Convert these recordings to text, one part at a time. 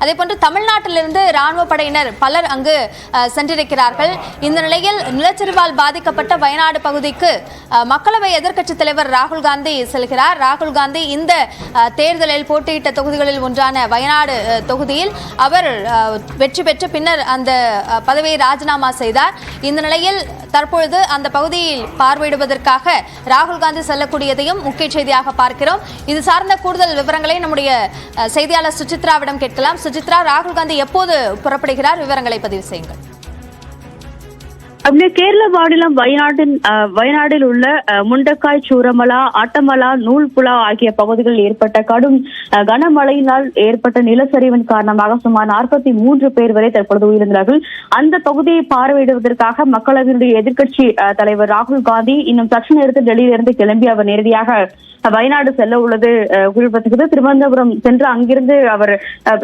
அதேபோன்று தமிழ்நாட்டிலிருந்து ராணுவ படையினர் பலர் அங்கு சென்றிருக்கிறார்கள். இந்த நிலையில் நிலச்சரிவால் பாதிக்கப்பட்ட வயநாடு பகுதிக்கு மக்களவை எதிர்க்கட்சித் தலைவர் ராகுல் காந்தி செல்கிறார். ராகுல் காந்தி இந்த தேர்தலில் போட்டியிட்ட தொகுதிகளில் ஒன்றான வயநாடு தொகுதியில் அவர் வெற்றி பெற்று பின்னர் அந்த பதவியை ராஜினாமா செய்தார். இந்த நிலையில் தற்பொழுது அந்த பகுதியில் பார்வையிடுவதற்காக ராகுல் காந்தி செல்லக்கூடியதையும் முக்கிய செய்தியாக பார்க்கிறோம். இது சார்ந்த கூடுதல் விவரங்களை நம்முடைய செய்தியாளர் சுசித்ராவிடம் கேட்கலாம். சுசித்ரா, ராகுல் காந்தி எப்போது புறப்படுகிறார்? விவரங்களை பதிவு செய்யுங்கள். கேரள மாநிலம் வயநாட்டில் உள்ள முண்டக்காய், சூரமலா, ஆட்டமலா, நூல்புலா ஆகிய பகுதிகளில் ஏற்பட்ட கடும் கனமழையினால் ஏற்பட்ட நிலச்சரிவின் காரணமாக சுமார் 43 பேர் வரை தற்பொழுது உயிரிழந்தார்கள். அந்த பகுதியை பார்வையிடுவதற்காக மக்களவையினுடைய எதிர்க்கட்சி தலைவர் ராகுல் காந்தி இன்னும் சற்று நேரத்தில் டெல்லியிலிருந்து கிளம்பி அவர் நேரடியாக வயநாடு செல்ல உள்ளது குறிப்பிடத்தக்கது. திருவனந்தபுரம் சென்று அங்கிருந்து அவர்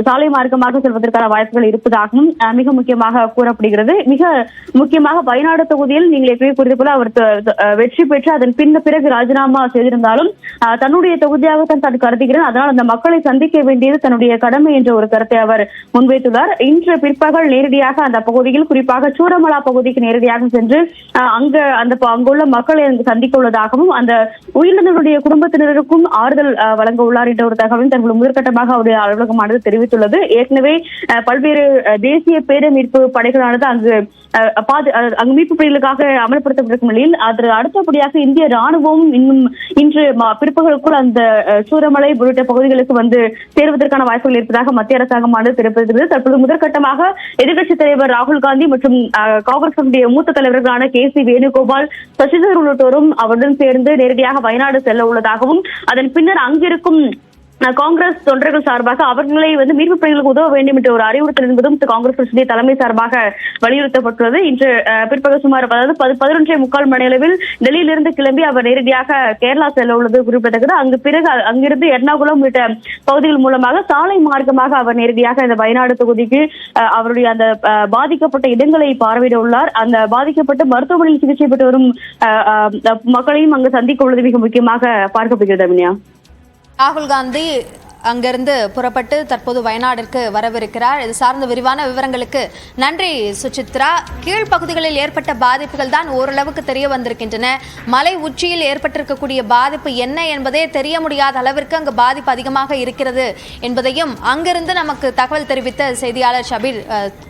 சாலை மார்க்கமாக செல்வதற்கான வாய்ப்புகள் இருப்பதாகவும் மிக முக்கியமாக கூறப்படுகிறது. மிக முக்கியமாக வயநாடு தொகுதியில் நீங்கள் எப்பயும் குறித்து போல அவர் வெற்றி பெற்று அதன் பிறகு ராஜினாமா செய்திருந்தாலும் தன்னுடைய தொகுதியாக தான் கருதுகிறேன், அதனால் அந்த மக்களை சந்திக்க வேண்டியது தன்னுடைய கடமை என்ற ஒரு கருத்தை அவர் முன்வைத்துள்ளார். இன்று பிற்பகல் நேரடியாக அந்த பகுதியில், குறிப்பாக சூரமலா பகுதிக்கு நேரடியாக சென்று அங்குள்ள மக்களை சந்திக்க உள்ளதாகவும் அந்த உயிரிழந்தவருடைய குடும்பத்தினருக்கும் ஆறுதல் வழங்க உள்ளார் என்ற ஒரு தகவலும் தற்போது முதற்கட்டமாக அவருடைய அலுவலகமானது தெரிவித்துள்ளது. ஏற்கனவே பல்வேறு தேசிய பேரிடர் மீட்பு படைகளானது அங்கு மீட்பு பணிகளுக்காக அமல்படுத்தப்பட்டிருக்கும் நிலையில் அதற்கு அடுத்தபடியாக இந்திய ராணுவமும் இன்னும் இன்று பிற்பகலுக்குள் அந்த சூரமலை உள்ளிட்ட பகுதிகளுக்கு வந்து சேருவதற்கான வாய்ப்புகள் இருப்பதாக மத்திய அரசாங்கமானது தெரிவித்திருக்கிறது. தற்போது முதற்கட்டமாக எதிர்க்கட்சித் தலைவர் ராகுல் காந்தி மற்றும் காங்கிரஸ் மூத்த தலைவர்களான KC வேணுகோபால், சசிதரூர் உள்ளிட்டோரும் அவருடன் சேர்ந்து நேரடியாக வயநாடு செல்ல உள்ளதாகவும் அதன் பின்னர் அங்கிருக்கும் காங்கிரஸ் தொண்டர்கள் சார்பாக அவர்களை மீட்பு பணிகளுக்கு உதவ வேண்டும் என்ற ஒரு அறிவுறுத்தல் என்பதும் காங்கிரஸ் கட்சியுடைய தலைமை சார்பாக வலியுறுத்தப்பட்டுள்ளது. இன்று பிற்பகல் சுமார் 11:45 மணியளவில் டெல்லியிலிருந்து கிளம்பி அவர் நேரடியாக கேரளா செல்ல உள்ளது குறிப்பிடத்தக்கது. அங்கிருந்து எர்ணாகுளம் உள்ளிட்ட பகுதிகள் மூலமாக சாலை மார்க்கமாக அவர் நேரடியாக இந்த வயநாடு தொகுதிக்கு அவருடைய அந்த பாதிக்கப்பட்ட இடங்களை பார்வையிட உள்ளார். அந்த பாதிக்கப்பட்ட மருத்துவமனையில் சிகிச்சை பெற்று வரும் மக்களையும் அங்கு சந்திக்க உள்ளது மிக முக்கியமாக பார்க்கப்படுகிறது. அபிநயா, ராகுல் காந்தி அங்கிருந்து புறப்பட்டு தற்போது வயநாட்டிற்கு வரவிருக்கிறார். இது சார்ந்த விரிவான விவரங்களுக்கு நன்றி சுசித்ரா. கீழ்ப்பகுதிகளில் ஏற்பட்ட பாதிப்புகள் தான் ஓரளவுக்கு தெரிய வந்திருக்கின்றன. மலை உச்சியில் ஏற்பட்டிருக்கக்கூடிய பாதிப்பு என்ன என்பதே தெரிய முடியாத அளவிற்கு அங்கு பாதிப்பு அதிகமாக இருக்கிறது என்பதையும் அங்கிருந்து நமக்கு தகவல் தெரிவித்த செய்தியாளர் ஷபீர்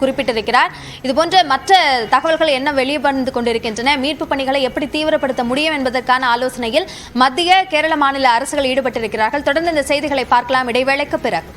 குறிப்பிட்டிருக்கிறார். இதுபோன்ற மற்ற தகவல்கள் என்ன வெளியே வந்து கொண்டிருக்கின்றன, மீட்பு பணிகளை எப்படி தீவிரப்படுத்த முடியும் என்பதற்கான ஆலோசனையில் மத்திய கேரள மாநில அரசுகள் ஈடுபட்டிருக்கிறார்கள். தொடர்ந்து இந்த செய்திகளை பார்க்கலாம் இடைவேளைக்கு பிறகு.